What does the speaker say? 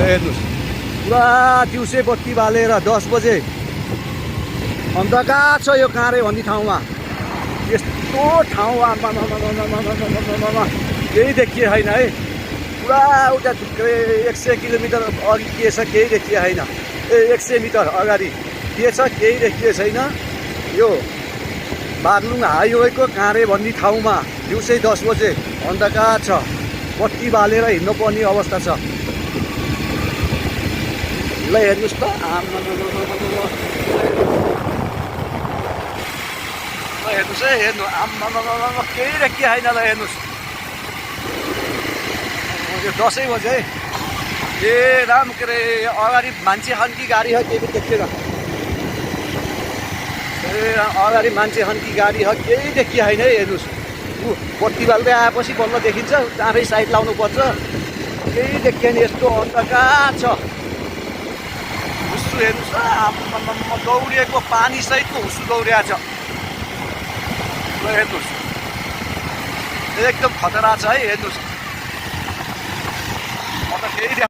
हेर्नुहोस् पुरा दिउँसै बत्ती बालेर 10 बजे अन्धकार छ यो काँरे भन्ने ठाउँमा। यस्तो ठाउँ केही देखिए छैन है। पुरा उता 100 किलोमिटर अघि के छ केही देखिए छैन। 100 मिटर अगाडि के छ केही देखिए छैन। यो बागलुङ हाइवेको काँरे भन्ने ठाउँमा दिउँसै 10 बजे अन्धकार छ, बत्ती बालेर हिँड्नु पर्ने अवस्था छ। ल हेर्नुहोस् त हेर्नुहोस् है, हेर्नु केही देखिए छैन। ल हेर्नुहोस् यो 10 बजे है। ए राम के अरे अगाडि मान्छे खन्की गाडी छ केही पनि देखिएन। ए अगाडि मान्छे खन्की गाडी छ केही देखिए छैन है। हेर्नुहोस् बत्ती बाल्दै आएपछि बल्ल देखिन्छ, आफै साइड लाउनु पर्छ। केही देखिएन, यस्तो अन्धकार छ। हुस्सु हेर्नुहोस् दौडिएको पानी सहितको हुस्सु दौडिएको छ। ल हेर्नुहोस् एकदम खतरा छ है। हेर्नुहोस् म त केही